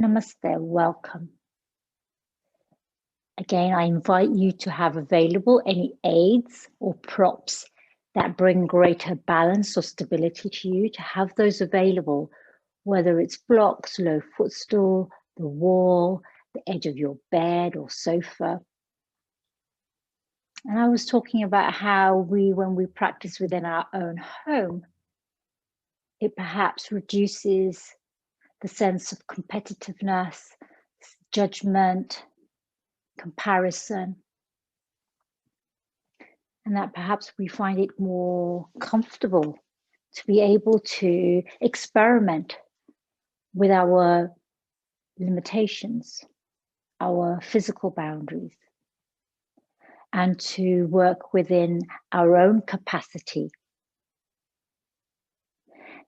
Namaste, welcome. Again, I invite you to have available any aids or props that bring greater balance or stability to you, to have those available, whether it's blocks, low footstool, the wall, the edge of your bed or sofa. And I was talking about how when we practice within our own home, it perhaps reduces the sense of competitiveness, judgment, comparison, and that perhaps we find it more comfortable to be able to experiment with our limitations, our physical boundaries, and to work within our own capacity.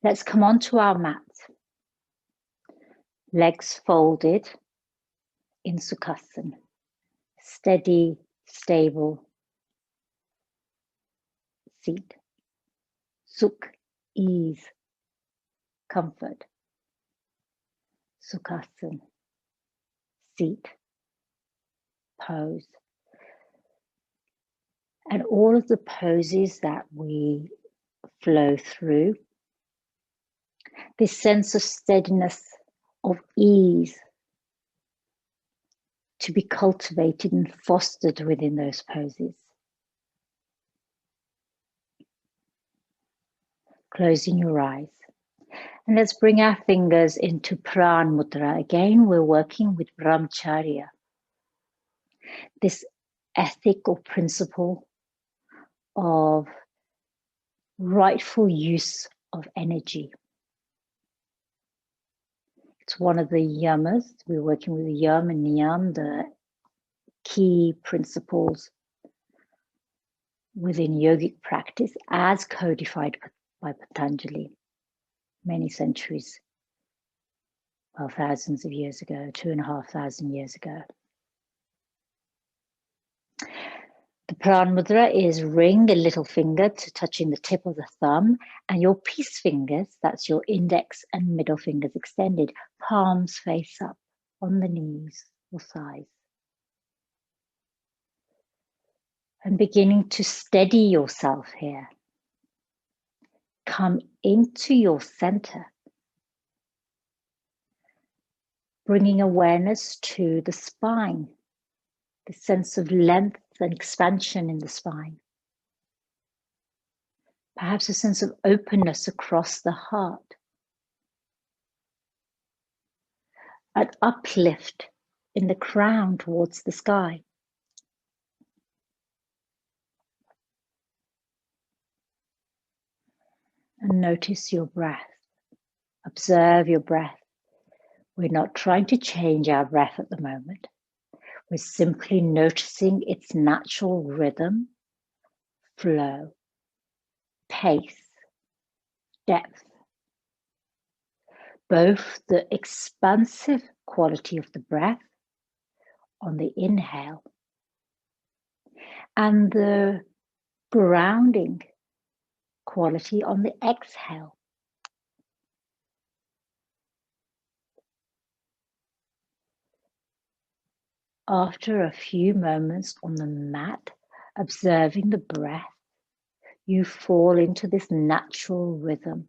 Let's come onto our mat, legs folded in Sukhasana, steady, stable seat. Sukh, ease, comfort. Sukhasana, seat, pose. And all of the poses that we flow through, this sense of steadiness, of ease, to be cultivated and fostered within those poses. Closing your eyes. And let's bring our fingers into Prana Mudra. Again, we're working with Brahmacharya. This ethic or principle of rightful use of energy. It's one of the yamas. We're working with the yam and niyam, the key principles within yogic practice as codified by Patanjali many centuries, well, thousands of years ago, 2,500 years ago. The Prana Mudra is ring a little finger to touching the tip of the thumb, and your peace fingers, that's your index and middle fingers extended, palms face up on the knees or thighs. And beginning to steady yourself here. Come into your center, bringing awareness to the spine, the sense of length and expansion in the spine. Perhaps a sense of openness across the heart. An uplift in the crown towards the sky. And notice your breath. Observe your breath. We're not trying to change our breath at the moment. We're simply noticing its natural rhythm, flow, pace, depth. Both the expansive quality of the breath on the inhale and the grounding quality on the exhale. After a few moments on the mat, observing the breath, you fall into this natural rhythm,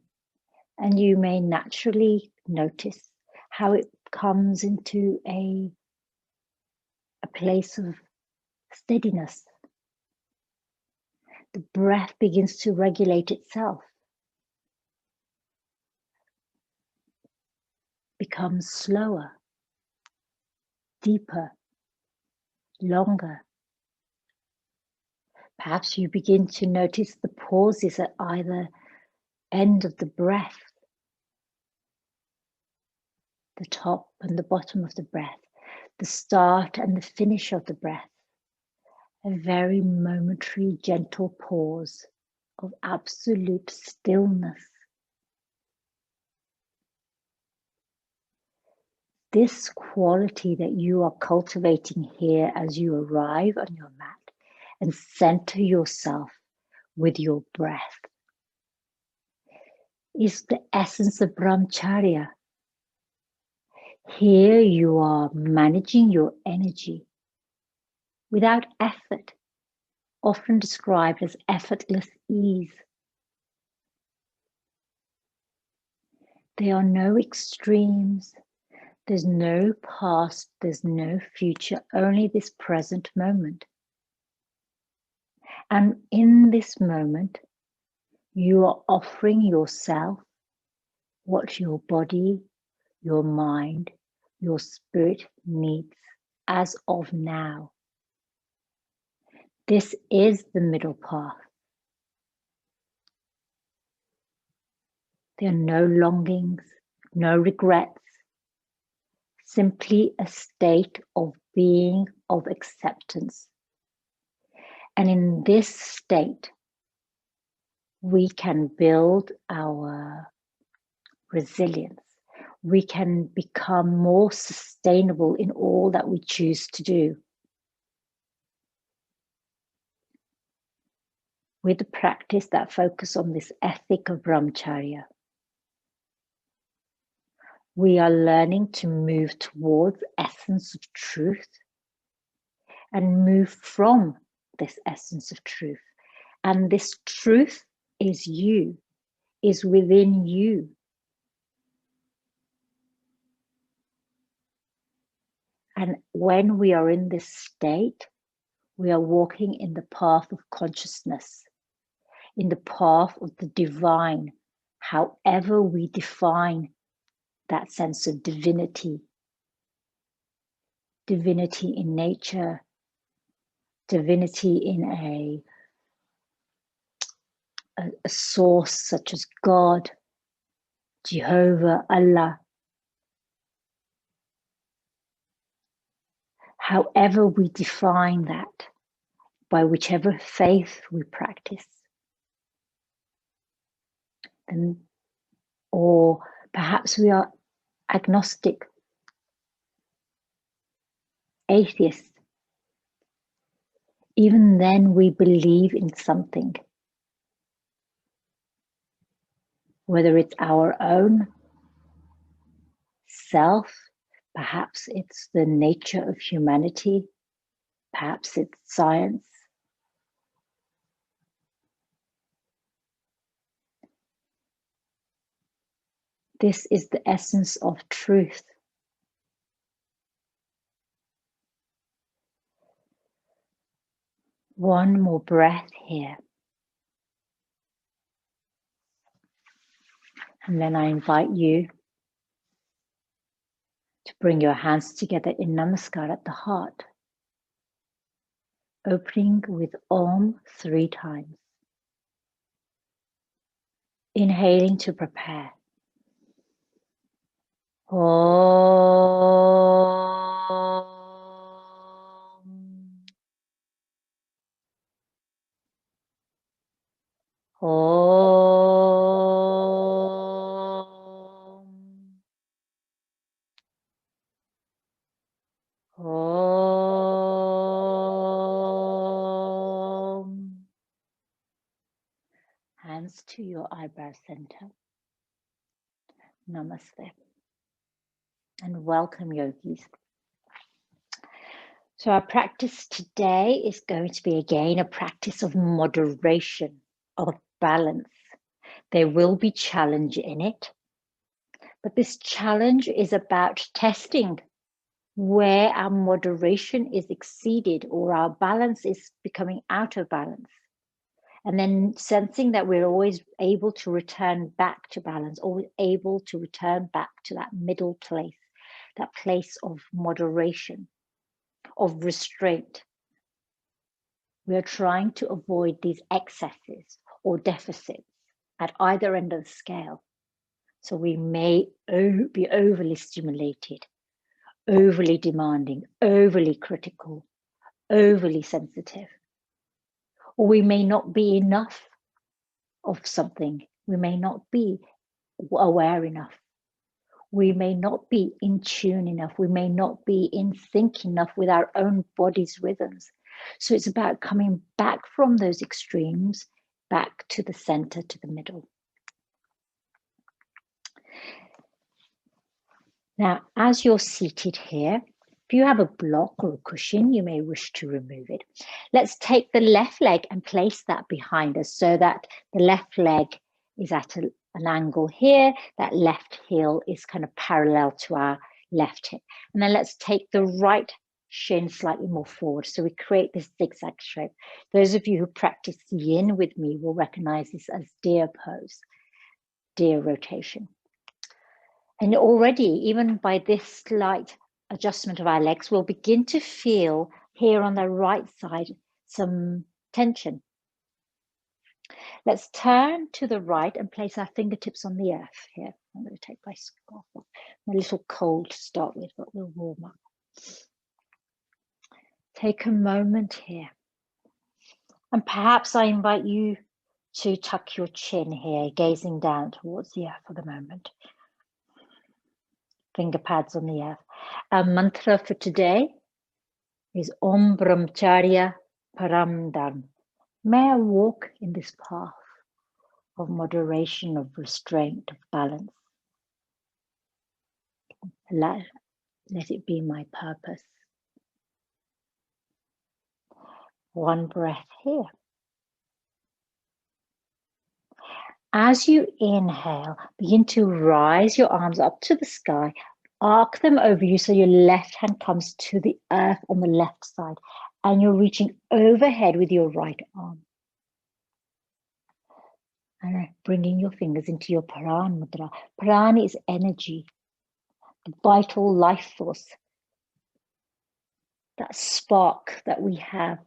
and you may naturally notice how it comes into a place of steadiness. The breath begins to regulate itself, becomes slower, deeper, longer. Perhaps you begin to notice the pauses at either end of the breath, the top and the bottom of the breath, the start and the finish of the breath. A very momentary, gentle pause of absolute stillness. This quality that you are cultivating here as you arrive on your mat and center yourself with your breath is the essence of Brahmacharya. Here you are managing your energy without effort, often described as effortless ease. There are no extremes. There's no past, there's no future, only this present moment. And in this moment, you are offering yourself what your body, your mind, your spirit needs as of now. This is the middle path. There are no longings, no regrets, simply a state of being, of acceptance. And in this state, we can build our resilience. We can become more sustainable in all that we choose to do. With the practice that focus on this ethic of Brahmacharya, we are learning to move towards essence of truth and move from this essence of truth. And this truth is you, is within you. And when we are in this state, we are walking in the path of consciousness, in the path of the divine, however we define that sense of divinity. Divinity in nature, divinity in a source such as God, Jehovah, Allah. However we define that, by whichever faith we practice. And, or perhaps we are agnostic, atheist. Even then we believe in something. Whether it's our own self, perhaps it's the nature of humanity, perhaps it's science. This is the essence of truth. One more breath here. And then I invite you to bring your hands together in Namaskar at the heart, opening with Om 3 times. Inhaling to prepare. Om. Om. Hands to your eyebrow center. Namaste. And welcome, yogis. So our practice today is going to be again a practice of moderation, of balance. There will be challenge in it, but this challenge is about testing where our moderation is exceeded or our balance is becoming out of balance. And then sensing that we're always able to return back to balance, always able to return back to that middle place, that place of moderation, of restraint. We are trying to avoid these excesses or deficits at either end of the scale. So we may be overly stimulated, overly demanding, overly critical, overly sensitive. Or we may not be enough of something. We may not be aware enough. We may not be in tune enough. We may not be in sync enough with our own body's rhythms. So it's about coming back from those extremes, back to the center, to the middle. Now, as you're seated here, if you have a block or a cushion, you may wish to remove it. Let's take the left leg and place that behind us so that the left leg is at an angle here. That left heel is kind of parallel to our left hip. And then let's take the right shin slightly more forward. So we create this zigzag shape. Those of you who practice yin with me will recognize this as deer pose, deer rotation. And already, even by this slight adjustment of our legs, we'll begin to feel here on the right side some tension. Let's turn to the right and place our fingertips on the earth here. I'm going to take my scarf off. I'm a little cold to start with, but we'll warm up. Take a moment here. And perhaps I invite you to tuck your chin here, gazing down towards the earth for the moment. Finger pads on the earth. Our mantra for today is Om Brahmacharya Param Dharma. May I walk in this path of moderation, of restraint, of balance. Let it be my purpose. One breath here. As you inhale, begin to rise your arms up to the sky, arc them over you so your left hand comes to the earth on the left side, and you're reaching overhead with your right arm. And bringing your fingers into your Prana Mudra. Prana is energy, the vital life force, that spark that we have.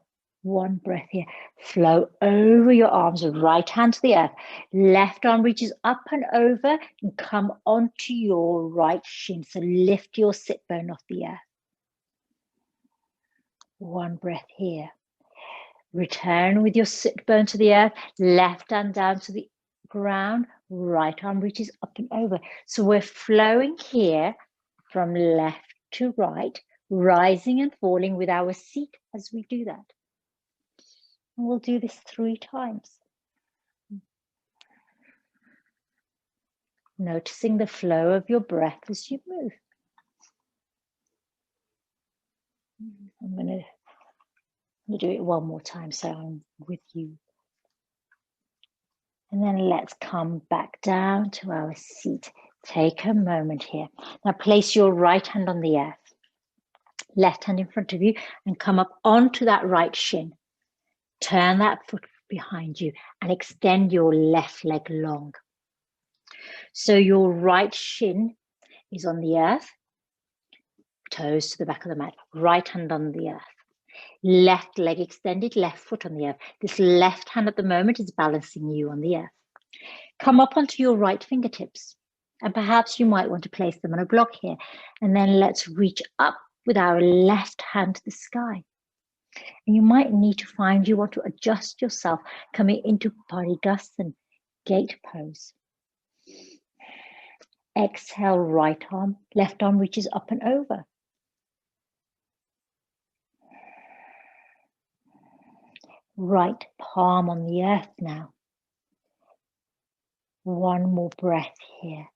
One breath here. Flow over your arms, right hand to the earth. Left arm reaches up and over and come onto your right shin. So lift your sit bone off the earth. One breath here. Return with your sit bone to the earth. Left hand down to the ground. Right arm reaches up and over. So we're flowing here from left to right, rising and falling with our seat as we do that. And we'll do this 3 times. Noticing the flow of your breath as you move. I'm going to do it one more time so I'm with you. And then let's come back down to our seat. Take a moment here. Now place your right hand on the earth. Left hand in front of you and come up onto that right shin. Turn that foot behind you and extend your left leg long. So your right shin is on the earth, toes to the back of the mat, right hand on the earth. Left leg extended, left foot on the earth. This left hand at the moment is balancing you on the earth. Come up onto your right fingertips, and perhaps you might want to place them on a block here. And then let's reach up with our left hand to the sky. And you might need to find you want to adjust yourself, coming into Parigasana, gate pose. Exhale, right arm, left arm reaches up and over. Right palm on the earth now. One more breath here.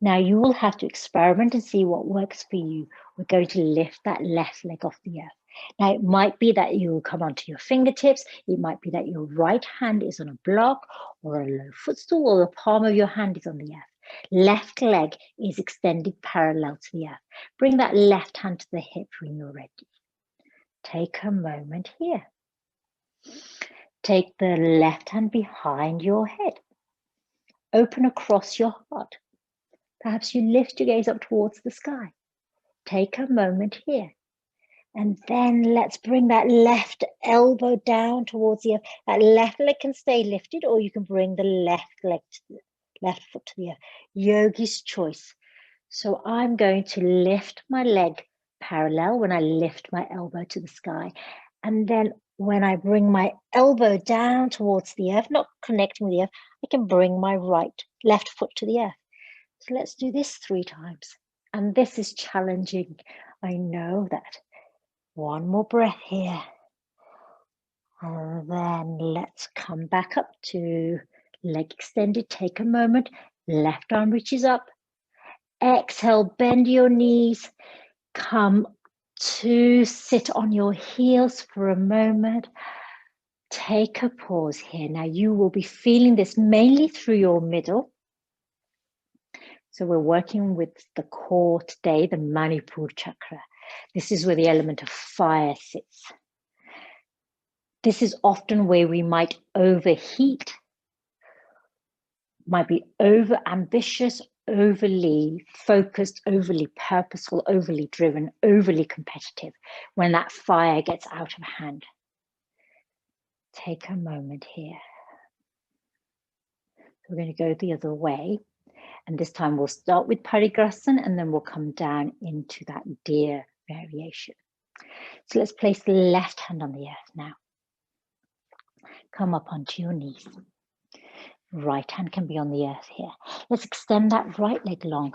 Now you will have to experiment and see what works for you. We're going to lift that left leg off the earth. Now it might be that you will come onto your fingertips. It might be that your right hand is on a block or a low footstool, or the palm of your hand is on the earth. Left leg is extended parallel to the earth. Bring that left hand to the hip when you're ready. Take a moment here. Take the left hand behind your head. Open across your heart. Perhaps you lift your gaze up towards the sky. Take a moment here. And then let's bring that left elbow down towards the earth. That left leg can stay lifted, or you can bring the left leg to the left foot to the earth. Yogi's choice. So I'm going to lift my leg parallel when I lift my elbow to the sky. And then when I bring my elbow down towards the earth, not connecting with the earth, I can bring my left foot to the earth. So let's do this 3 times. And this is challenging. I know that. One more breath here. And then let's come back up to leg extended. Take a moment. Left arm reaches up. Exhale, bend your knees. Come to sit on your heels for a moment. Take a pause here. Now you will be feeling this mainly through your middle. So we're working with the core today, the Manipur chakra. This is where the element of fire sits. This is often where we might overheat, might be over ambitious, overly focused, overly purposeful, overly driven, overly competitive, when that fire gets out of hand. Take a moment here. We're going to go the other way. And this time we'll start with Parigrasana and then we'll come down into that deer variation. So let's place the left hand on the earth now. Come up onto your knees. Right hand can be on the earth here. Let's extend that right leg long.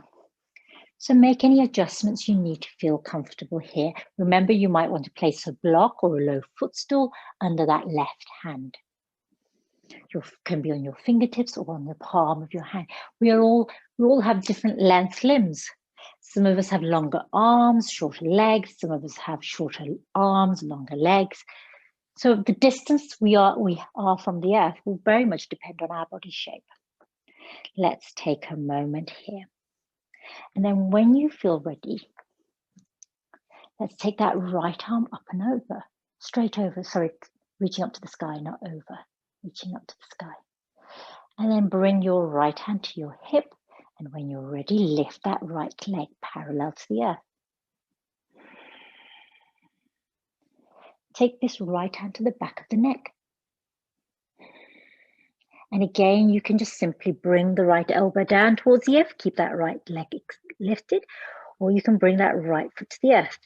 So make any adjustments you need to feel comfortable here. Remember, you might want to place a block or a low footstool under that left hand. You can be on your fingertips or on the palm of your hand. We all have different length limbs. Some of us have longer arms, shorter legs. Some of us have shorter arms, longer legs. So the distance we are from the earth will very much depend on our body shape. Let's take a moment here. And then when you feel ready, let's take that right arm up and over, straight over, sorry, reaching up to the sky, not over, reaching up to the sky. And then bring your right hand to your hip. And when you're ready, lift that right leg parallel to the earth. Take this right hand to the back of the neck. And again, you can just simply bring the right elbow down towards the earth, keep that right leg lifted, or you can bring that right foot to the earth.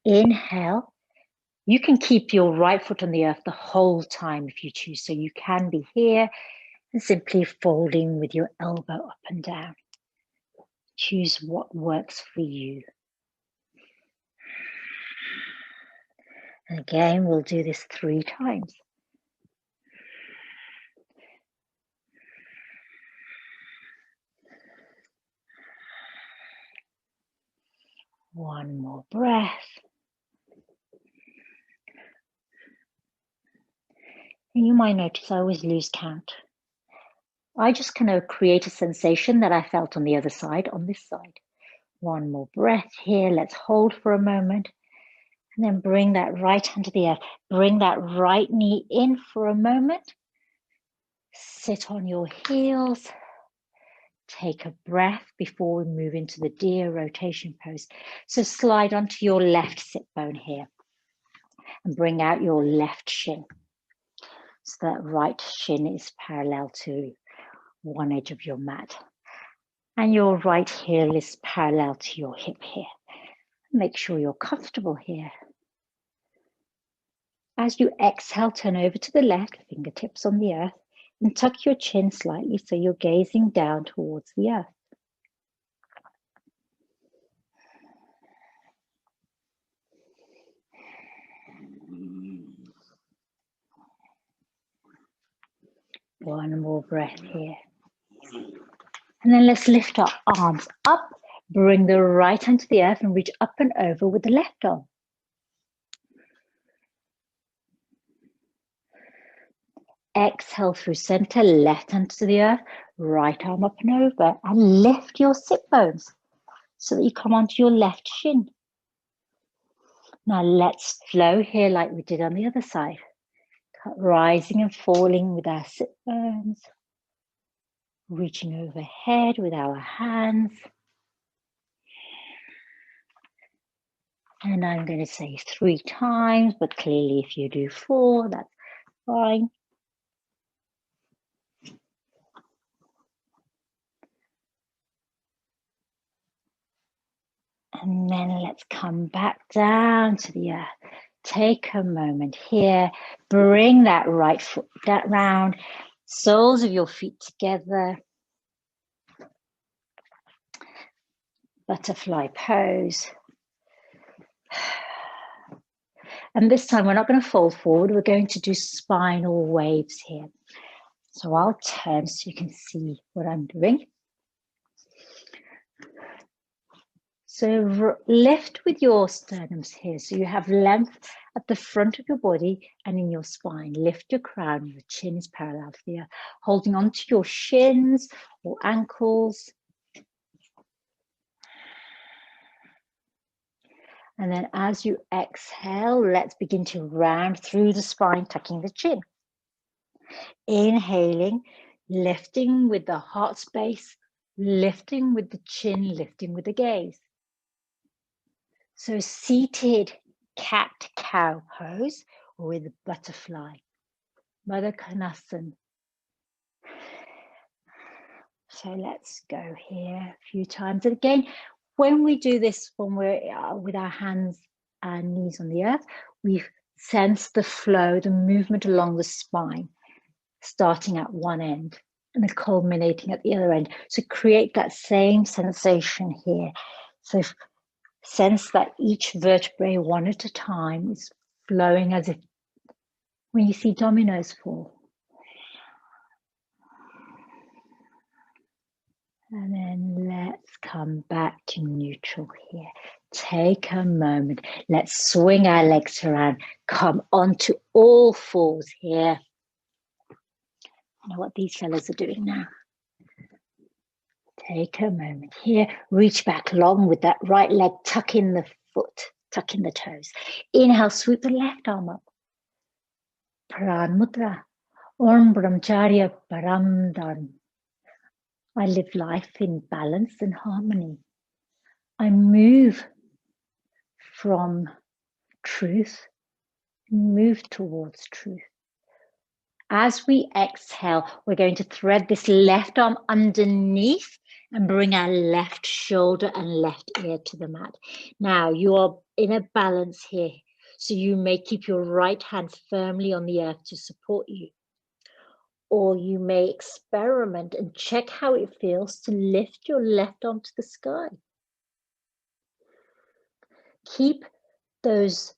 Inhale. You can keep your right foot on the earth the whole time if you choose. So you can be here and simply folding with your elbow up and down. Choose what works for you. And again, we'll do this 3 times. One more breath. And you might notice I always lose count. I just kind of create a sensation that I felt on the other side, on this side. One more breath here. Let's hold for a moment. And then bring that right hand to the earth. Bring that right knee in for a moment. Sit on your heels. Take a breath before we move into the deer rotation pose. So slide onto your left sit bone here. And bring out your left shin. So that right shin is parallel to one edge of your mat. And your right heel is parallel to your hip here. Make sure you're comfortable here. As you exhale, turn over to the left, fingertips on the earth, and tuck your chin slightly so you're gazing down towards the earth. One more breath here. And then let's lift our arms up, bring the right hand to the earth and reach up and over with the left arm. Exhale through center, left hand to the earth, right arm up and over, and lift your sit bones so that you come onto your left shin. Now let's flow here like we did on the other side. Rising and falling with our sit bones. Reaching overhead with our hands. And I'm going to say 3 times, but clearly if you do 4, that's fine. And then let's come back down to the earth. Take a moment here. Bring that right foot round. Soles of your feet together. Butterfly pose. And this time we're not going to fold forward. We're going to do spinal waves here. So I'll turn so you can see what I'm doing. So lift with your sternums here. So you have length at the front of your body and in your spine. Lift your crown, your chin is parallel to the earth, holding on to your shins or ankles. And then as you exhale, let's begin to round through the spine, tucking the chin. Inhaling, lifting with the heart space, lifting with the chin, lifting with the gaze. So seated cat-cow pose with butterfly, Mother Konasana. So let's go here a few times. And again, when we do this, when we're with our hands and knees on the earth, we sense the flow, the movement along the spine, starting at one end and then culminating at the other end. So create that same sensation here. So sense that each vertebrae, one at a time, is flowing as if when you see dominoes fall. And then let's come back to neutral here. Take a moment. Let's swing our legs around. Come onto all fours here. I know what these fellas are doing now. Take a moment here. Reach back long with that right leg. Tuck in the foot. Tuck in the toes. Inhale, sweep the left arm up. Prana Mudra. Brahmacharya Param Dharma. I live life in balance and harmony. I move from truth, move towards truth. As we exhale, we're going to thread this left arm underneath and bring our left shoulder and left ear to the mat. Now you are in a balance here, so you may keep your right hand firmly on the earth to support you. Or you may experiment and check how it feels to lift your left arm to the sky. Keep those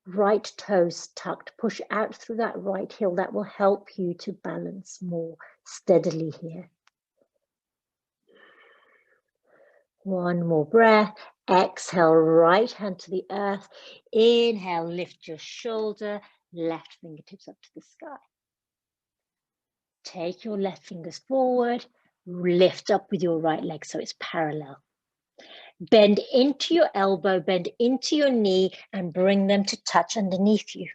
right toes tucked. Push out through that right heel. That will help you to balance more steadily here. One more breath. Exhale, right hand to the earth. Inhale, lift your shoulder, left fingertips up to the sky. Take your left fingers forward, lift up with your right leg so it's parallel. Bend into your elbow, bend into your knee, and bring them to touch underneath you.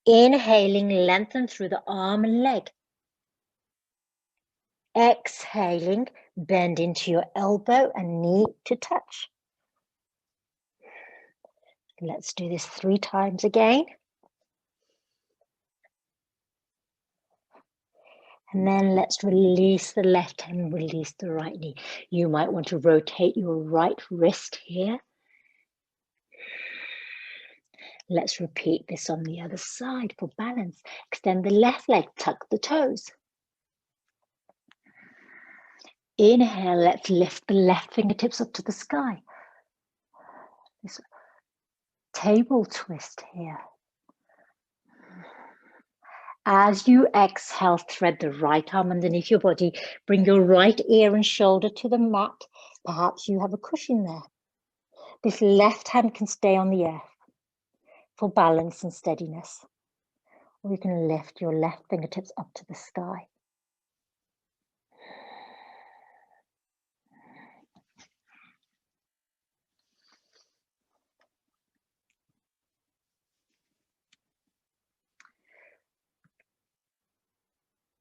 Inhaling, lengthen through the arm and leg. Exhaling, bend into your elbow and knee to touch. Let's do this 3 times again. And then let's release the left hand, release the right knee. You might want to rotate your right wrist here. Let's repeat this on the other side for balance. Extend the left leg, tuck the toes. Inhale, let's lift the left fingertips up to the sky. This table twist here. As you exhale, thread the right arm underneath your body. Bring your right ear and shoulder to the mat. Perhaps you have a cushion there. This left hand can stay on the earth for balance and steadiness. Or you can lift your left fingertips up to the sky.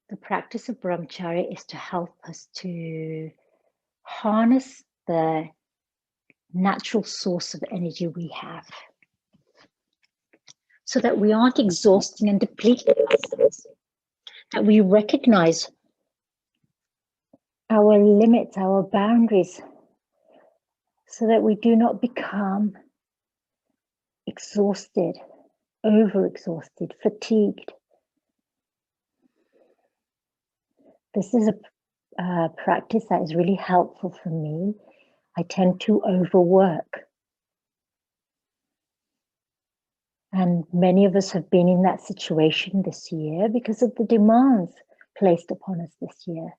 The practice of Brahmacharya is to help us to harness the natural source of energy we have, so that we aren't exhausting and depleting ourselves, that we recognize our limits, our boundaries, so that we do not become exhausted, overexhausted, fatigued. This is a practice that is really helpful for me. I tend to overwork. And many of us have been in that situation this year because of the demands placed upon us this year.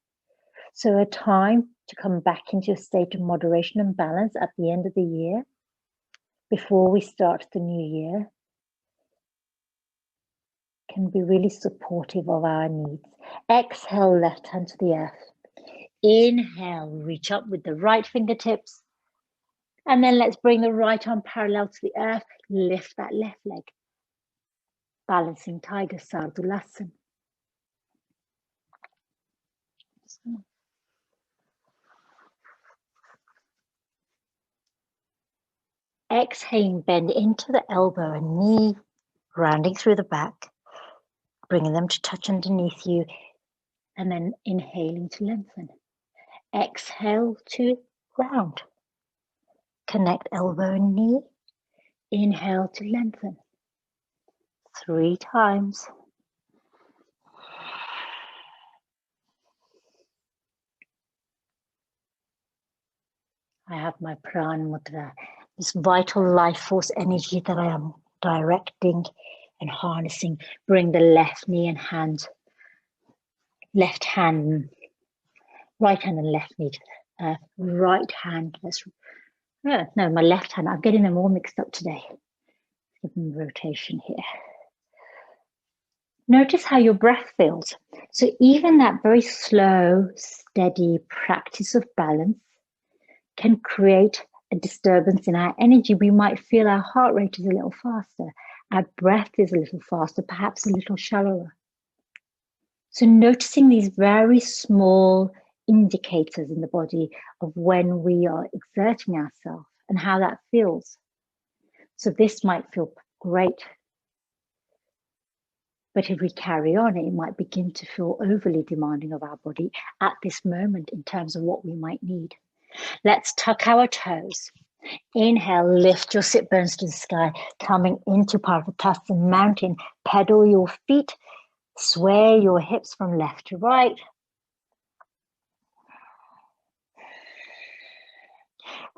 So a time to come back into a state of moderation and balance at the end of the year, before we start the new year, can be really supportive of our needs. Exhale, left hand to the earth. Inhale, reach up with the right fingertips. And then let's bring the right arm parallel to the earth. Lift that left leg. Balancing tiger, Sardulasana. Exhaling, bend into the elbow and knee, rounding through the back, bringing them to touch underneath you, and then inhaling to lengthen. Exhale to round. Connect elbow and knee. Inhale to lengthen. 3 times. I have my Prana Mudra, this vital life force energy that I am directing and harnessing. Bring the left knee and hand, left hand, right hand and left knee to the earth. Right hand, no, my left hand. I'm getting them all mixed up today. Give them rotation here. Notice how your breath feels. So even that very slow, steady practice of balance can create a disturbance in our energy. We might feel our heart rate is a little faster. Our breath is a little faster, perhaps a little shallower. So noticing these very small indicators in the body of when we are exerting ourselves and how that feels. So this might feel great. But if we carry on, it might begin to feel overly demanding of our body at this moment in terms of what we might need. Let's tuck our toes. Inhale, lift your sit bones to the sky, coming into Parvatasana mountain. Pedal your feet, sway your hips from left to right.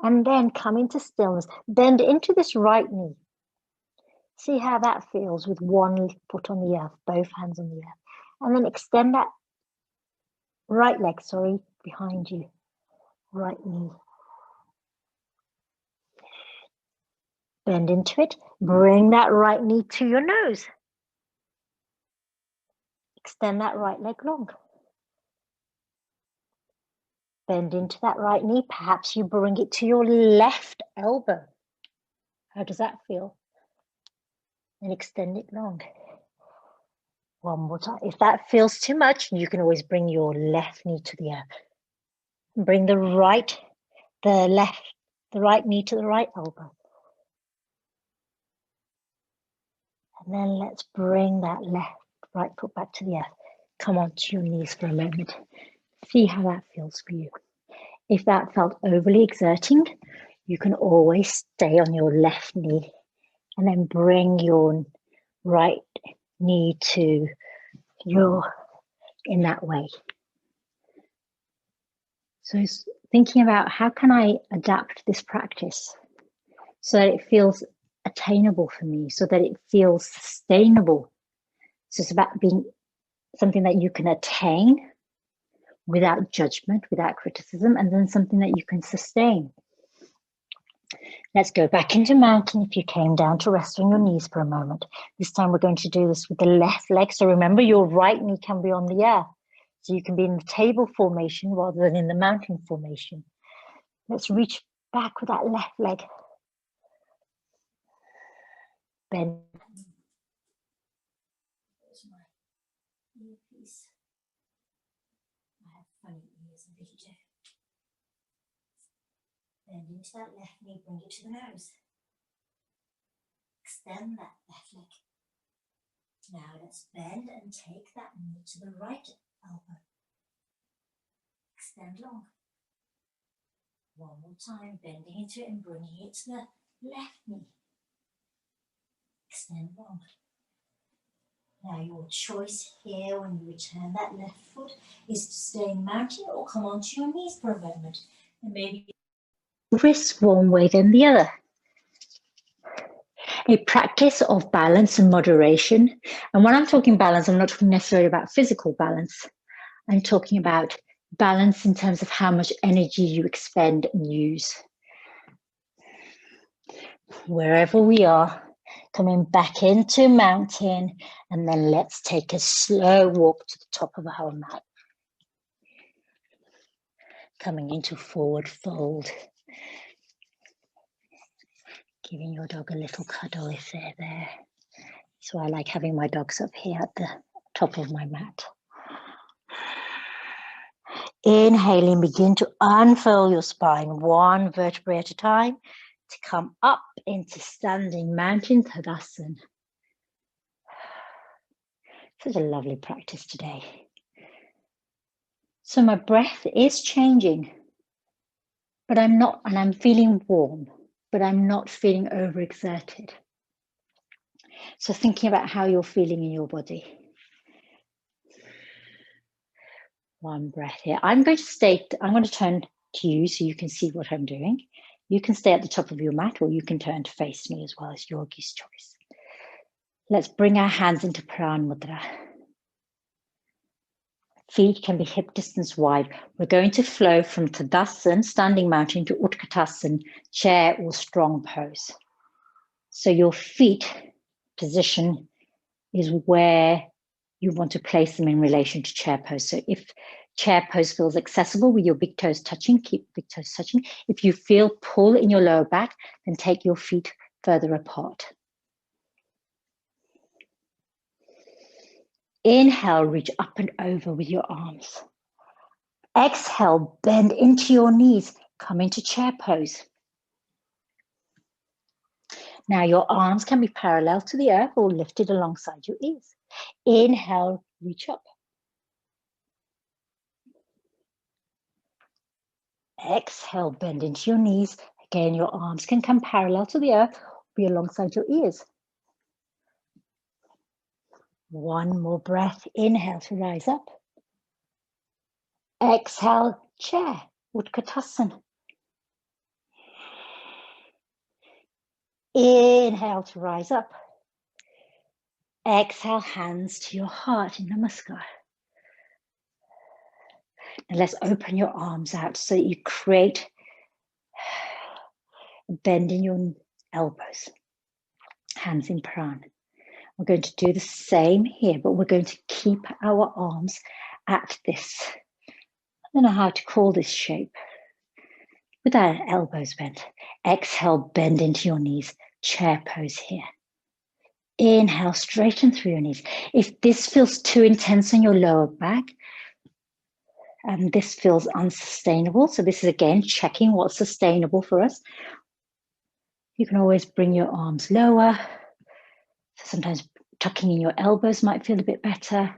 And then come into stillness. Bend into this right knee. See how that feels with one foot on the earth, both hands on the earth. And then extend that right leg, behind you. Right knee. Bend into it. Bring that right knee to your nose. Extend that right leg long. Bend into that right knee. Perhaps you bring it to your left elbow. How does that feel? And extend it long. One more time. If that feels too much, you can always bring your left knee to the earth. Bring the right knee to the right elbow. And then let's bring that right foot back to the earth. Come onto your knees for a moment. See how that feels for you. If that felt overly exerting, you can always stay on your left knee and then bring your right knee to in that way. So thinking about how can I adapt this practice so that it feels attainable for me, so that it feels sustainable. So it's about being something that you can attain without judgment, without criticism, and then something that you can sustain. Let's go back into mountain. If you came down to rest on your knees for a moment. This time we're going to do this with the left leg. So remember, your right knee can be on the earth. So you can be in the table formation rather than in the mountain formation. Let's reach back with that left leg. Bend. Earpiece. I have funny ears, I really do. Bend into that left knee, bring it to the nose. Extend that left leg. Now let's bend and take that knee to the right elbow. Extend long. One more time, bending into it and bringing it to the left knee. Extend long. Now your choice here when you return that left foot is to stay in mountain or come onto your knees for a moment. And maybe wrist one way than the other. A practice of balance and moderation. And when I'm talking balance, I'm not talking necessarily about physical balance. I'm talking about balance in terms of how much energy you expend and use. Wherever we are, coming back into mountain, and then let's take a slow walk to the top of our mat. Coming into forward fold. Giving your dog a little cuddle if they're there. So I like having my dogs up here at the top of my mat. Inhaling, begin to unfurl your spine, one vertebrae at a time, to come up into standing mountain Tadasana. Such a lovely practice today. So my breath is changing, but I'm not, and I'm feeling warm, but I'm not feeling overexerted. So thinking about how you're feeling in your body. One breath here. I'm going to turn to you so you can see what I'm doing. You can stay at the top of your mat, or you can turn to face me as well, as yogi's choice. Let's bring our hands into Prana Mudra. Feet can be hip distance wide. We're going to flow from Tadasana, standing mountain, to Utkatasana, chair or strong pose. So your feet position is where you want to place them in relation to chair pose. So if chair pose feels accessible with your big toes touching, keep big toes touching. If you feel pull in your lower back, then take your feet further apart. Inhale, reach up and over with your arms. Exhale, bend into your knees, come into chair pose. Now your arms can be parallel to the earth or lifted alongside your ears. Inhale, reach up. Exhale, bend into your knees. Again, your arms can come parallel to the earth, be alongside your ears. One more breath. Inhale to rise up. Exhale, chair, Utkatasana. Inhale to rise up. Exhale, hands to your heart in Namaskar. And let's open your arms out so that you create a bend in your elbows. Hands in Prana. We're going to do the same here, but we're going to keep our arms at this. I don't know how to call this shape. With our elbows bent. Exhale, bend into your knees. Chair pose here. Inhale, straighten through your knees. If this feels too intense on your lower back, and this feels unsustainable, so this is again checking what's sustainable for us. You can always bring your arms lower. Sometimes tucking in your elbows might feel a bit better.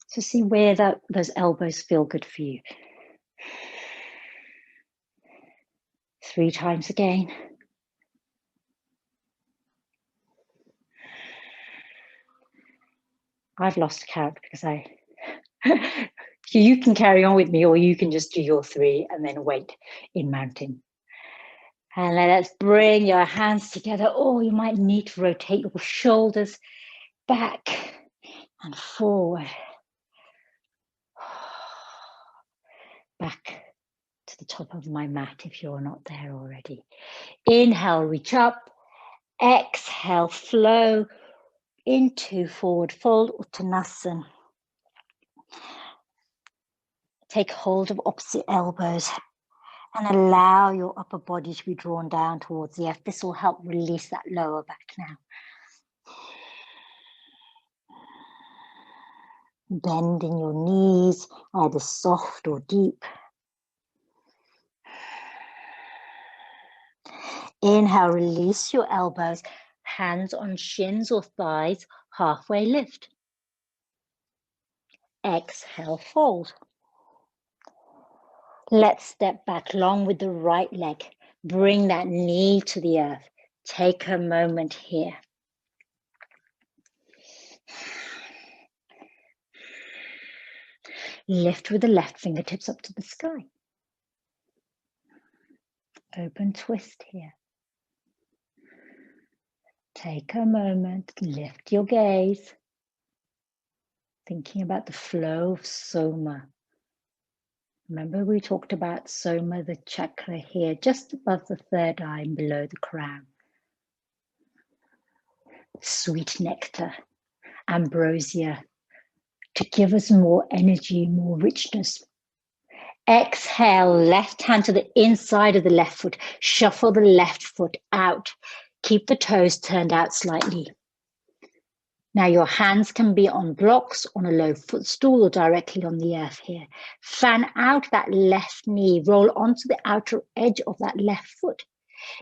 So see where those elbows feel good for you. 3 times again. I've lost count because you can carry on with me, or you can just do your 3 and then wait in mountain. And then let's bring your hands together. Oh, you might need to rotate your shoulders back and forward. Back to the top of my mat if you're not there already. Inhale, reach up. Exhale, flow into forward fold, Uttanasana. Take hold of opposite elbows and allow your upper body to be drawn down towards the earth. This will help release that lower back now. Bending your knees, either soft or deep. Inhale, release your elbows, hands on shins or thighs, halfway lift. Exhale, fold. Let's step back long with the right leg. Bring that knee to the earth. Take a moment here. Lift with the left fingertips up to the sky. Open twist here. Take a moment, lift your gaze. Thinking about the flow of soma Remember we talked about Soma, the chakra here, just above the third eye and below the crown. Sweet nectar, ambrosia, to give us more energy, more richness. Exhale, left hand to the inside of the left foot. Shuffle the left foot out. Keep the toes turned out slightly. Now your hands can be on blocks, on a low footstool, or directly on the earth here. Fan out that left knee. Roll onto the outer edge of that left foot.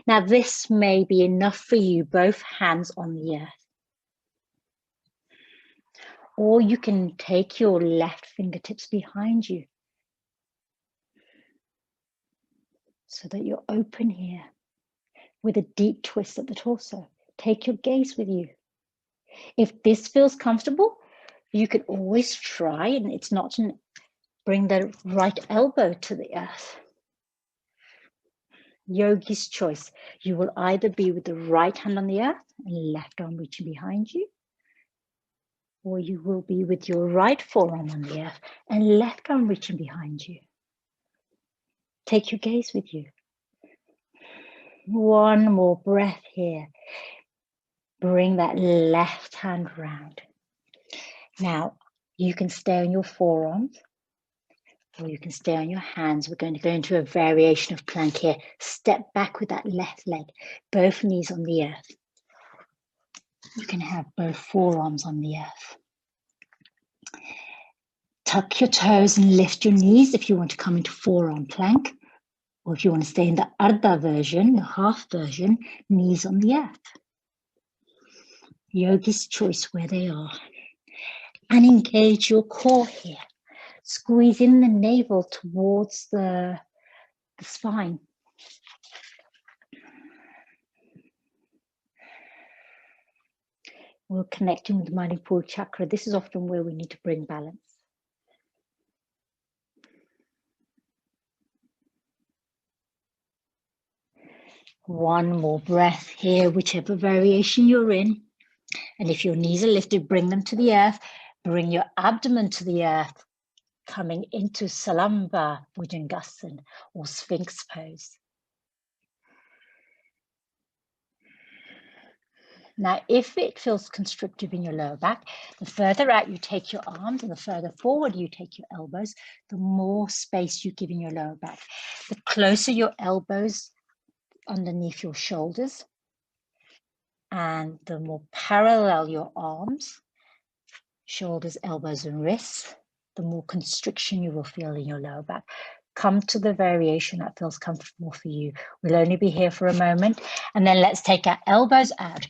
Now this may be enough for you, both hands on the earth. Or you can take your left fingertips behind you so that you're open here with a deep twist at the torso. Take your gaze with you. If this feels comfortable, you could always try, and it's not an, bring the right elbow to the earth. Yogi's choice. You will either be with the right hand on the earth and left arm reaching behind you, or you will be with your right forearm on the earth and left arm reaching behind you. Take your gaze with you. One more breath here. Bring that left hand round. Now, you can stay on your forearms or you can stay on your hands. We're going to go into a variation of plank here. Step back with that left leg, both knees on the earth. You can have both forearms on the earth. Tuck your toes and lift your knees if you want to come into forearm plank, or if you want to stay in the Ardha version, the half version, knees on the earth. Yogi's choice where they are. And engage your core here. Squeeze in the navel towards the spine. We're connecting with the Manipura chakra. This is often where we need to bring balance. One more breath here, whichever variation you're in. And if your knees are lifted, bring them to the earth. Bring your abdomen to the earth, coming into Salamba Bhujangasana or Sphinx pose. Now, if it feels constrictive in your lower back, the further out you take your arms and the further forward you take your elbows, the more space you give in your lower back. The closer your elbows underneath your shoulders and the more parallel your arms, shoulders, elbows, and wrists, the more constriction you will feel in your lower back. Come to the variation that feels comfortable for you. We'll only be here for a moment, and then let's take our elbows out.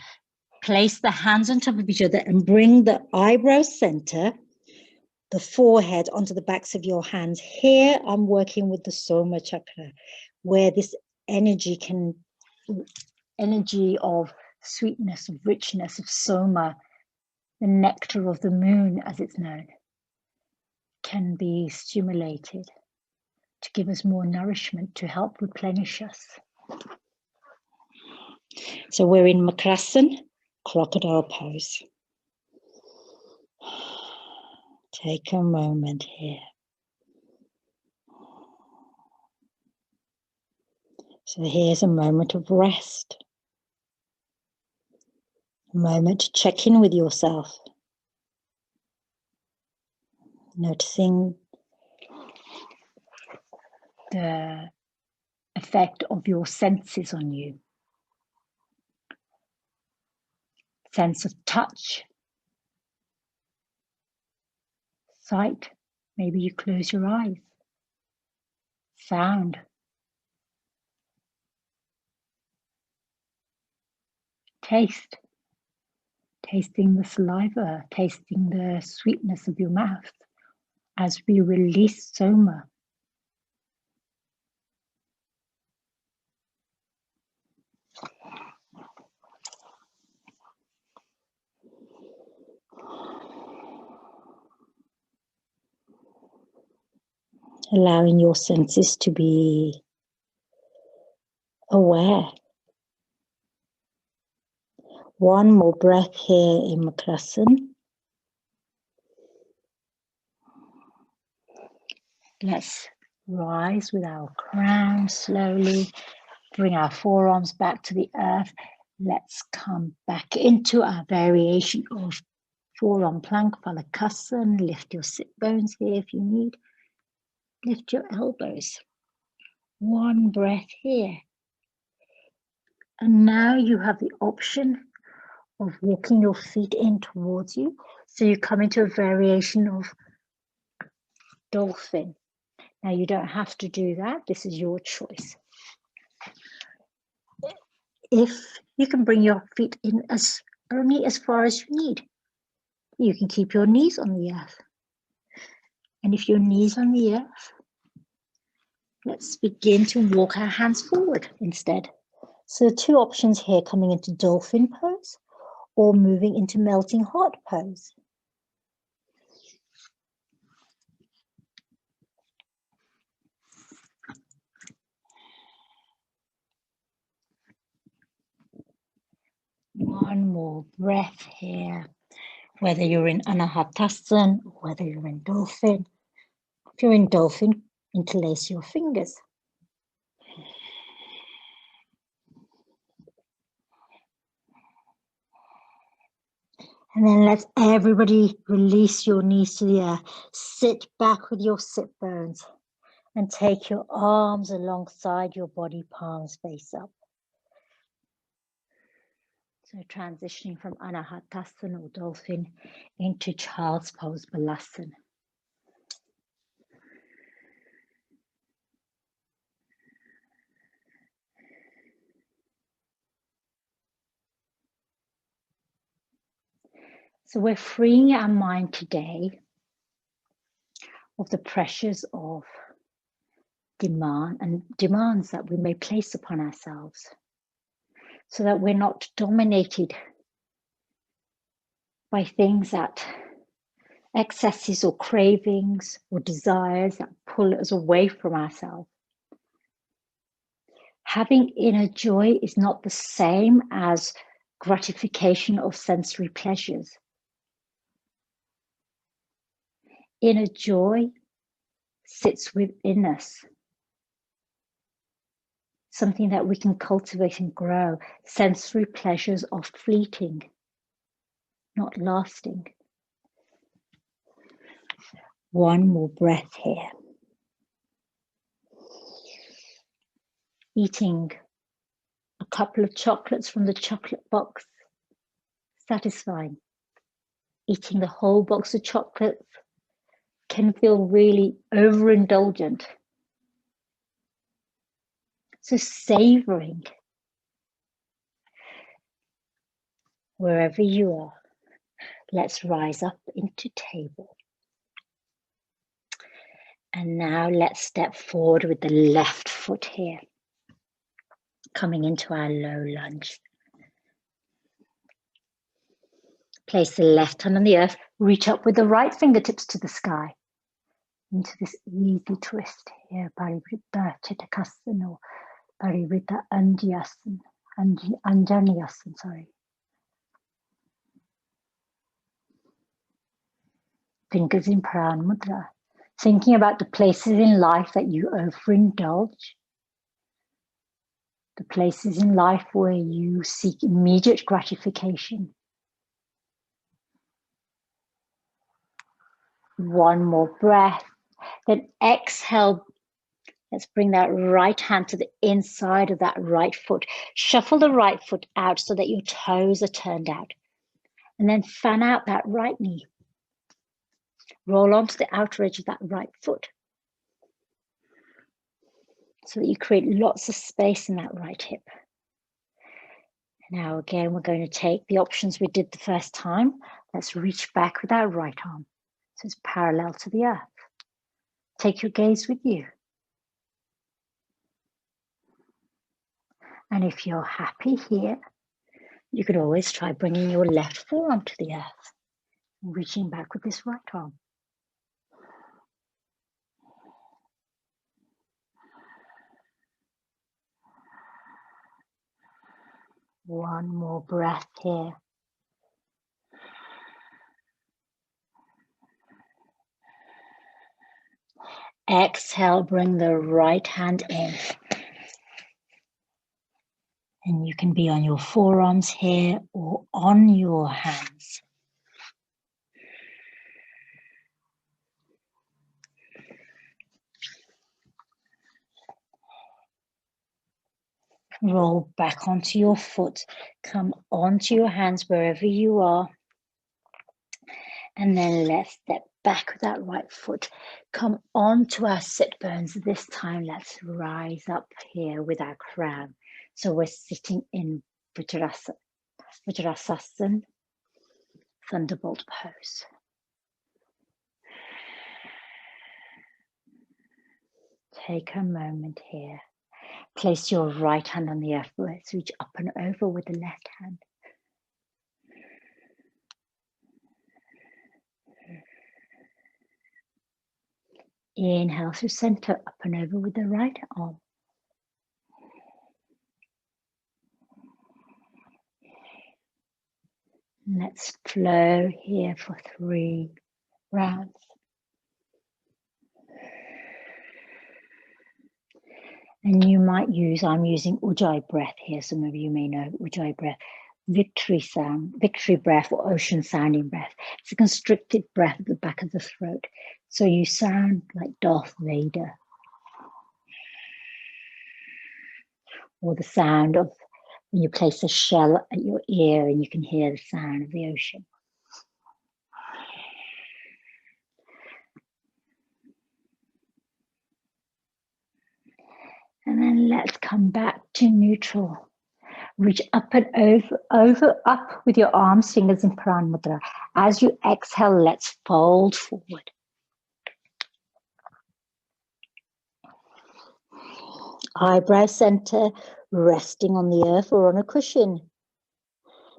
Place the hands on top of each other and bring the eyebrow center, the forehead onto the backs of your hands. Here, I'm working with the Soma chakra, where this energy of sweetness, of richness, of Soma, the nectar of the moon, as it's known, can be stimulated to give us more nourishment, to help replenish us. So we're in Makrasana, crocodile pose. Take a moment here. So here's a moment of rest. A moment to check in with yourself. Noticing the effect of your senses on you. Sense of touch, sight, maybe you close your eyes. Sound. Taste. Tasting the saliva, tasting the sweetness of your mouth as we release Soma. Allowing your senses to be aware. One more breath here in Makrasana. Let's Rise with our crown slowly. Bring our forearms back to the earth. Let's come back into our variation of forearm plank, Phalakasana. Lift your sit bones here if you need. Lift your elbows. One breath here. And now you have the option of walking your feet in towards you. So you come into a variation of dolphin. Now you don't have to do that. This is your choice. If you can bring your feet in only as far as you need, you can keep your knees on the earth. And if your knees on the earth, let's begin to walk our hands forward instead. So two options here, coming into dolphin pose or moving into melting heart pose. One more breath here, whether you're in Anahatasana or whether you're in dolphin. If you're in dolphin, interlace your fingers. And then let everybody release your knees to the earth. Sit back with your sit bones and take your arms alongside your body, palms face up. So transitioning from Anahatasana or dolphin into child's pose, Balasana. So we're freeing our mind today of the pressures of demands that we may place upon ourselves, so that we're not dominated by things that excesses or cravings or desires that pull us away from ourselves. Having inner joy is not the same as gratification of sensory pleasures. Inner joy sits within us, something that we can cultivate and grow. Sensory pleasures are fleeting, not lasting. One more breath here. Eating a couple of chocolates from the chocolate box, satisfying. Eating the whole box of chocolates can feel really overindulgent. So savoring wherever you are. Let's rise up into table. And now let's step forward with the left foot here, coming into our low lunge. Place the left hand on the earth, reach up with the right fingertips to the sky. Into this easy twist here, Parivritta Chitakasana or Parivritta Anjaneyasana, sorry. Fingers in Prana Mudra. Thinking about the places in life that you overindulge. The places in life where you seek immediate gratification. One more breath. Then exhale. Let's bring that right hand to the inside of that right foot. Shuffle the right foot out so that your toes are turned out. And then fan out that right knee. Roll onto the outer edge of that right foot so that you create lots of space in that right hip. Now again, we're going to take the options we did the first time. Let's reach back with our right arm so it's parallel to the earth. Take your gaze with you. And if you're happy here, you could always try bringing your left forearm to the earth and reaching back with this right arm. One more breath here. exhale, bring the right hand in. And you can be on your forearms here or on your hands. Roll back onto your foot. Come onto your hands wherever you are. And then let's step back with that right foot. Come onto our sit bones. This time, let's rise up here with our crown. So we're sitting in Vajrasana, Thunderbolt pose. Take a moment here. Place your right hand on the earth. Let's reach up and over with the left hand. Inhale through center, up and over with the right arm. Let's flow here for 3 rounds. And you might use, I'm using Ujjayi breath here. Some of you may know Ujjayi breath, victory sound, victory breath or ocean sounding breath. It's a constricted breath at the back of the throat. So you sound like Darth Vader. Or the sound of when you place a shell at your ear and you can hear the sound of the ocean. And then let's come back to neutral. Reach up and over, up with your arms, fingers in Prana Mudra. As you exhale, let's fold forward. Eyebrow center, resting on the earth or on a cushion.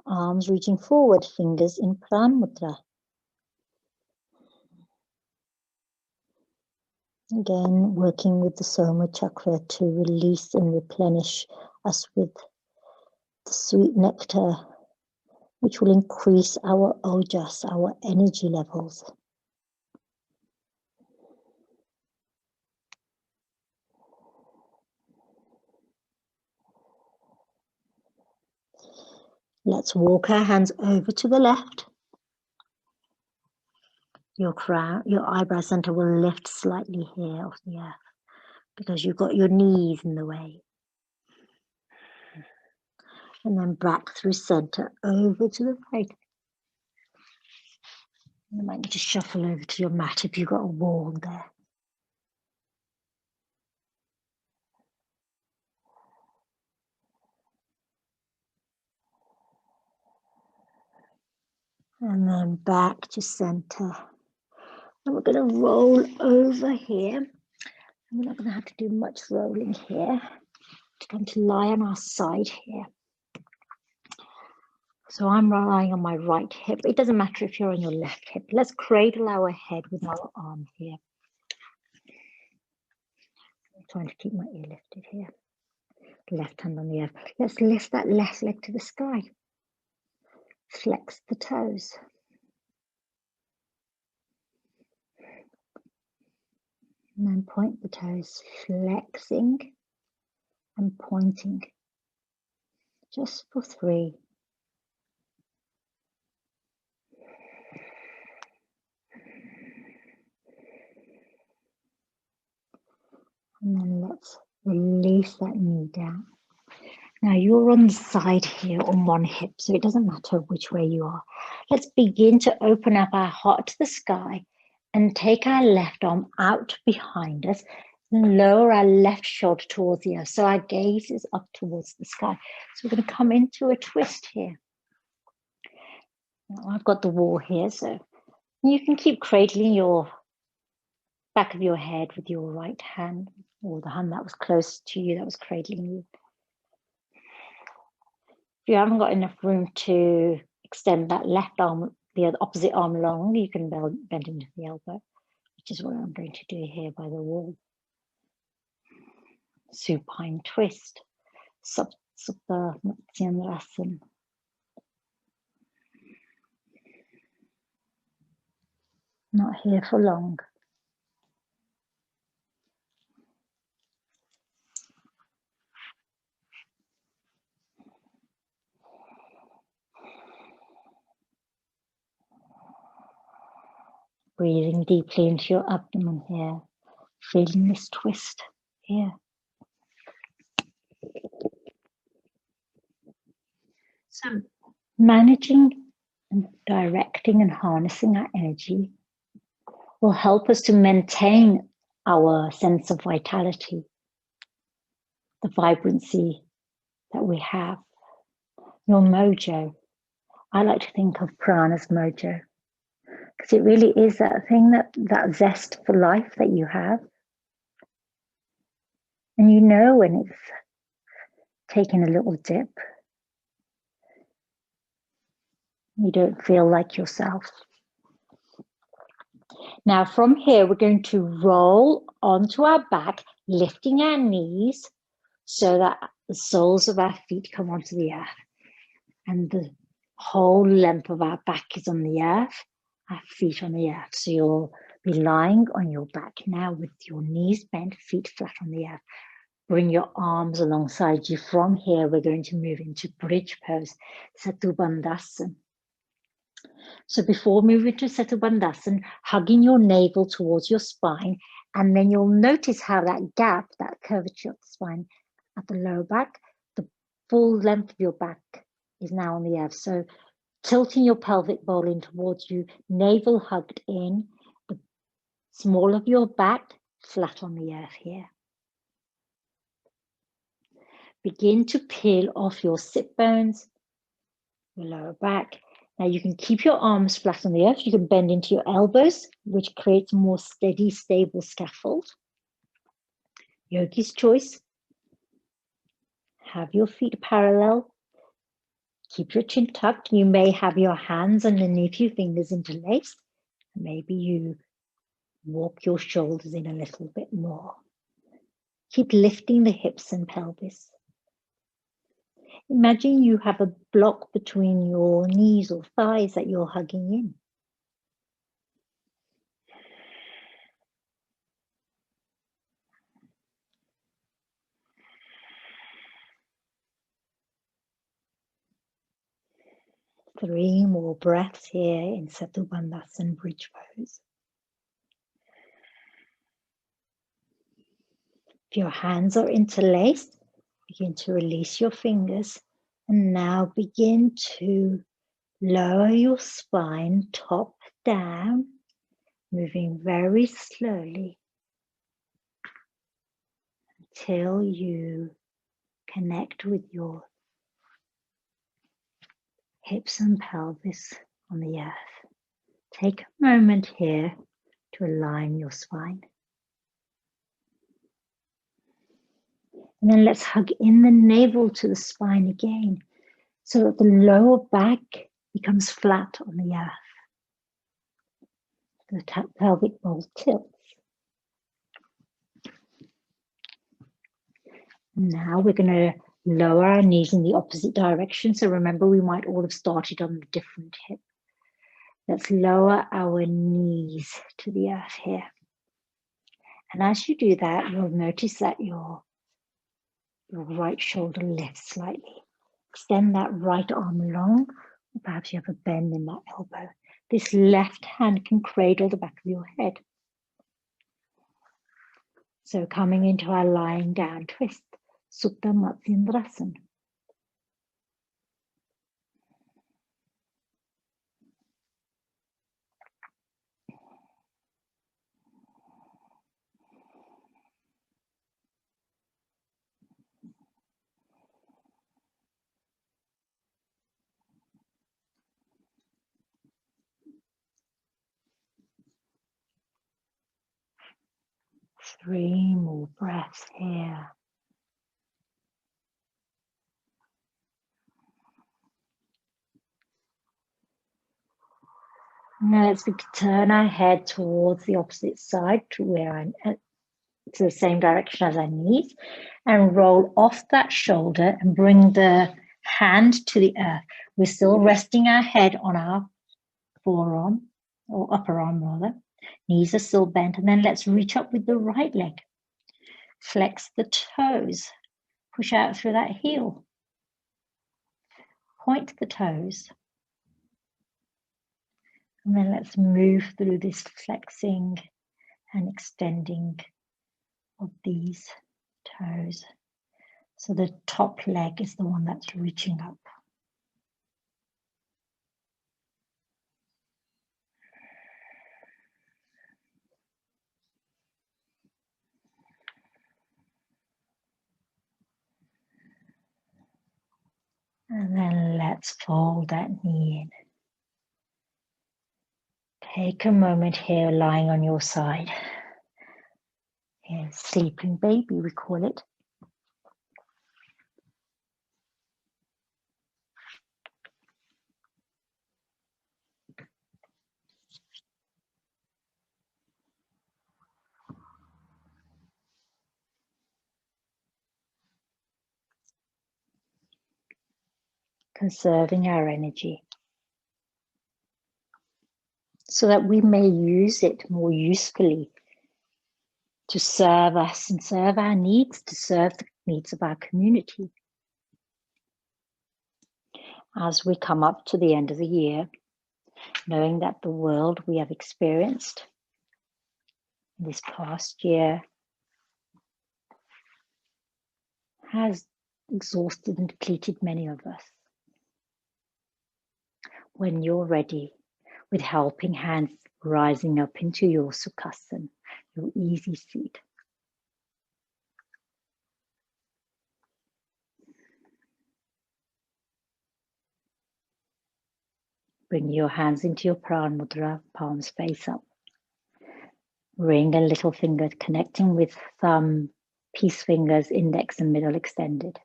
Arms reaching forward, fingers in Prana Mudra. Again, working with the Soma chakra to release and replenish us with the sweet nectar, which will increase our ojas, our energy levels. Let's walk our hands over to the left. Your crown, your eyebrow center will lift slightly here off the earth because you've got your knees in the way. And then back through center over to the right. You might need to shuffle over to your mat if you've got a wall there. And then back to center. And we're going to roll over here. And we're not going to have to do much rolling here. We're going to lie on our side here. So I'm lying on my right hip. It doesn't matter if you're on your left hip. Let's cradle our head with our arm here. I'm trying to keep my ear lifted here. Left hand on the earth. Let's lift that left leg to the sky. Flex the toes. And then point the toes, flexing and pointing. Just for 3. And then let's release that knee down. Now you're on the side here on one hip, so it doesn't matter which way you are. Let's begin to open up our heart to the sky and take our left arm out behind us and lower our left shoulder towards the earth. So our gaze is up towards the sky. So we're going to come into a twist here. Now I've got the wall here, so you can keep cradling your back of your head with your right hand, or the hand that was close to you that was cradling you. If you haven't got enough room to extend that left arm, the other opposite arm long, you can bend into the elbow, which is what I'm going to do here by the wall. Supine twist, Supta Matsyendrasana. Not here for long. Breathing deeply into your abdomen here, feeling this twist here. So managing and directing and harnessing our energy will help us to maintain our sense of vitality, the vibrancy that we have, your mojo. I like to think of prana's mojo, because it really is that thing, that zest for life that you have. And you know when it's taking a little dip, you don't feel like yourself. Now from here, we're going to roll onto our back, lifting our knees so that the soles of our feet come onto the earth. And the whole length of our back is on the earth, our feet on the earth. So you'll be lying on your back now with your knees bent, feet flat on the earth. Bring your arms alongside you. From here, we're going to move into bridge pose, Setu Bandhasan. So before moving to Setu Bandhasan, hugging your navel towards your spine, and then you'll notice how that gap, that curvature of the spine at the lower back, the full length of your back is now on the earth. So tilting your pelvic bowl in towards you, navel hugged in, the small of your back flat on the earth here. Begin to peel off your sit bones, your lower back. Now you can keep your arms flat on the earth. You can bend into your elbows, which creates a more steady, stable scaffold. Yogi's choice. Have your feet parallel. Keep your chin tucked. You may have your hands underneath your fingers interlaced. Maybe you walk your shoulders in a little bit more. Keep lifting the hips and pelvis. Imagine you have a block between your knees or thighs that you're hugging in. Three more breaths here in Setu Bandhasan bridge pose. If your hands are interlaced, begin to release your fingers, and now begin to lower your spine top down, moving very slowly until you connect with your hips and pelvis on the earth. Take a moment here to align your spine. And then let's hug in the navel to the spine again, so that the lower back becomes flat on the earth. The pelvic bowl tilts. Now we're going to lower our knees in the opposite direction. So remember, we might all have started on a different hip. Let's lower our knees to the earth here. And as you do that, you'll notice that your right shoulder lifts slightly. Extend that right arm long, or perhaps you have a bend in that elbow. This left hand can cradle the back of your head. So coming into our lying down twist, Supta Matsyendrasana. Three more breaths here. Now let's turn our head towards the opposite side, to the same direction as our knees, and roll off that shoulder and bring the hand to the earth. We're still resting our head on our forearm, or upper arm rather. Knees are still bent, and then let's reach up with the right leg. Flex the toes, push out through that heel. Point the toes. And then let's move through this flexing and extending of these toes. So the top leg is the one that's reaching up. And then let's fold that knee in. Take a moment here lying on your side. Here's sleeping baby, we call it. Conserving our energy so that we may use it more usefully to serve us and serve our needs, to serve the needs of our community. As we come up to the end of the year, knowing that the world we have experienced this past year has exhausted and depleted many of us. When you're ready, with helping hands rising up into your Sukhasana, your easy seat, bring your hands into your Prana Mudra, palms face up. Ring a little finger, connecting with thumb, peace fingers, index and middle extended.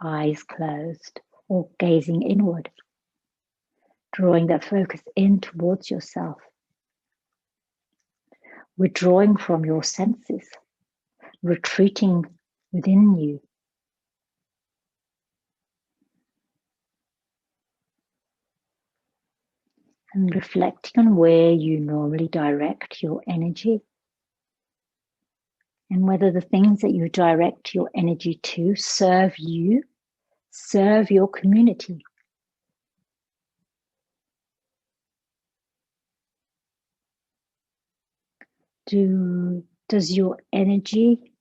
Eyes closed or gazing inward, drawing that focus in towards yourself. Withdrawing from your senses, retreating within you. And reflecting on where you normally direct your energy and whether the things that you direct your energy to serve you, serve your community. Does your energy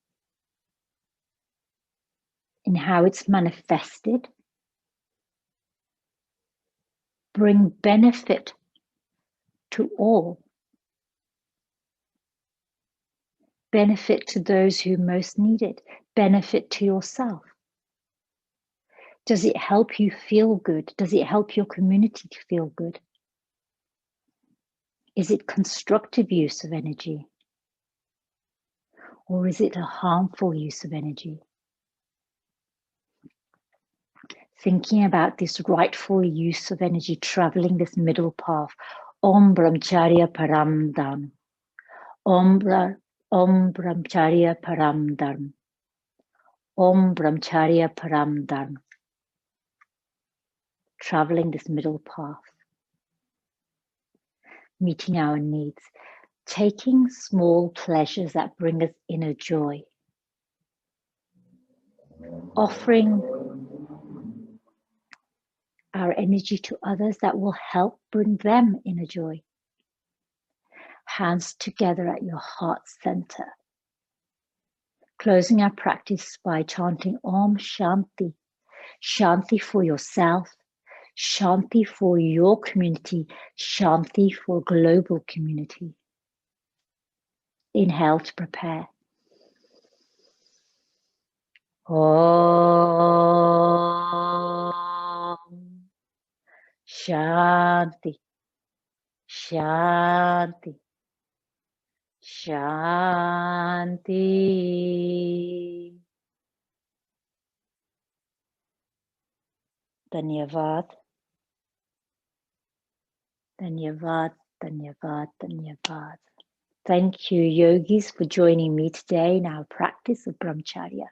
in how it's manifested bring benefit to all? Benefit to those who most need it, benefit to yourself. Does it help you feel good? Does it help your community to feel good? Is it constructive use of energy? Or is it a harmful use of energy? Thinking about this rightful use of energy, traveling this middle path. Om Brahmacharya Param Dharma. Om Brahmacharya Param Dharma. Om Brahmacharya Param Dharma. Traveling this middle path. Meeting our needs. Taking small pleasures that bring us inner joy. Offering our energy to others that will help bring them inner joy. Hands together at your heart center. Closing our practice by chanting Om Shanti. Shanti for yourself, Shanti for your community, Shanti for global community. Inhale to prepare. Om Shanti, Shanti, Shanti. Dhanyavad, Dhanyavad, Dhanyavad, Dhanyavad. Thank you, yogis, for joining me today in our practice of Brahmacharya.